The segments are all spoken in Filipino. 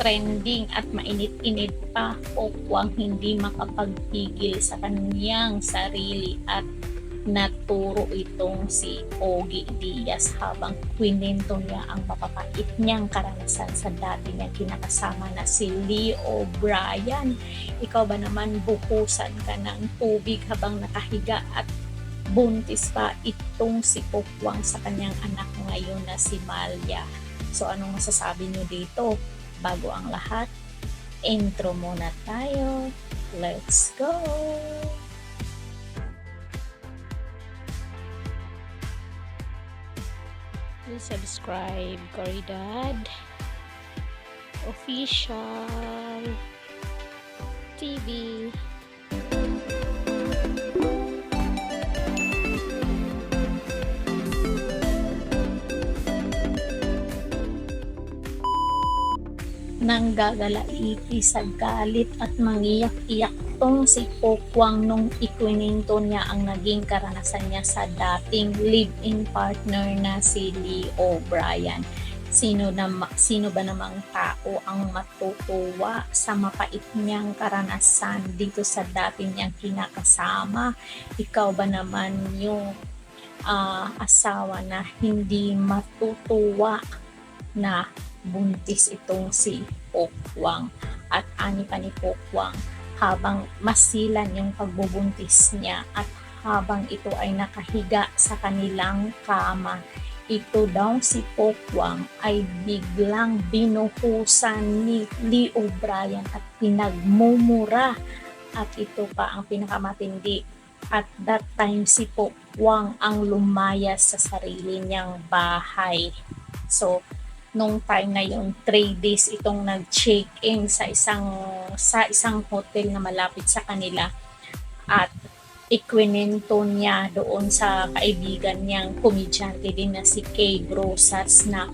trending at mainit-init pa, Pokwang hindi makapagpigil sa kaniyang sarili at naturo itong si Ogie Diaz habang kwinento niya ang mapapait niyang karanasan sa dati niyang kinakasama na si Lee O'Brien. Ikaw ba naman bukusan ka ng tubig habang nakahiga at buntis pa itong si Pokwang sa kanyang anak ngayon na si Malia? So anong masasabi niyo dito? Bago ang lahat, intro muna tayo. Let's go! Please subscribe Caridad Official TV. Nanggagalaiti sa galit at mangiyak-iyak tong si Pokwang nung ikwinento niya ang naging karanasan niya sa dating live-in partner na si Lee O'Brien. Sino ba namang tao ang matutuwa sa mapait niyang karanasan dito sa dating niyang kinakasama? Ikaw ba naman yung asawa na hindi matutuwa na buntis itong si Pokwang at ani pa ni Pokwang habang masilan yung pagbubuntis niya at habang ito ay nakahiga sa kanilang kama, ito daw si Pokwang ay biglang binuhusan ni Lee O'Brien at pinagmumura at ito pa ang pinakamatindi. At that time si Pokwang ang lumayas sa sarili niyang bahay. So nung time na yun, 3 days itong nag-check-in sa isang hotel na malapit sa kanila at ikwinento niya doon sa kaibigan niyang komedyante din na si Kay Brosas na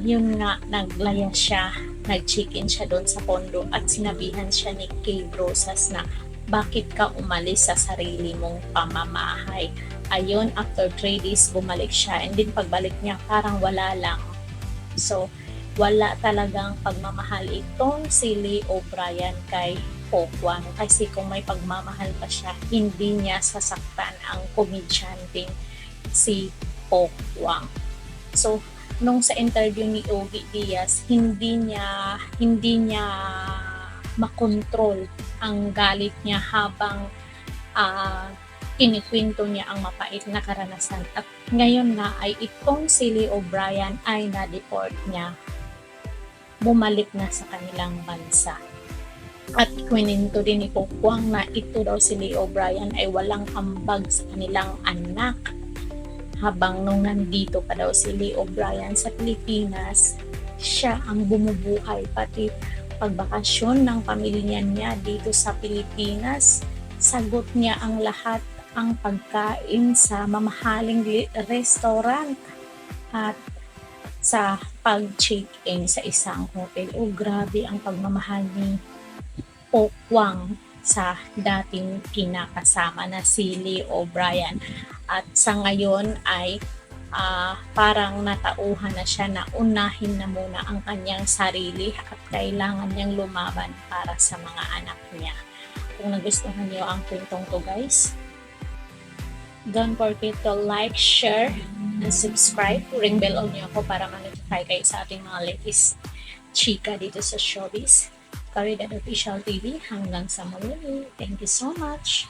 yun nga, naglaya siya, nag-check-in siya doon sa condo at sinabihan siya ni Kay Brosas na bakit ka umalis sa sarili mong pamamahay. Ayun, after 3 days bumalik siya and then pagbalik niya parang wala lang. So, wala talagang pagmamahal itong si Lee O'Brien kay Pokwang. Kasi kung may pagmamahal pa siya, hindi niya sasaktan ang komedyanteng si Pokwang. So, nung sa interview ni Ogie Diaz, hindi niya makontrol ang galit niya habang kinikwento niya ang mapait na karanasan at ngayon nga ay itong si Lee O'Brien ay na-deport niya, bumalik na sa kanilang bansa. At kwento din ni Pokwang na ito daw si Lee O'Brien ay walang ambag sa kanilang anak habang nung nandito pa daw si Lee O'Brien sa Pilipinas, siya ang bumubuhay pati pagbakasyon ng pamilya niya dito sa Pilipinas. Sagot niya ang lahat, ang pagkain sa mamahaling restaurant at sa pag-check-in sa isang hotel. O grabe ang pagmamahal ni Pokwang sa dating kinakasama na si Lee O'Brien. At sa ngayon ay parang natauhan na siya na unahin na muna ang kanyang sarili at kailangan niyang lumaban para sa mga anak niya. Kung nagustuhan niyo ang kwentong to guys, don't forget to like, share, and subscribe. Ring bell on niyo ako para ma-notify kayo sa ating mga latest chika dito sa showbiz. Caridad Official TV. Hanggang sa muli. Thank you so much.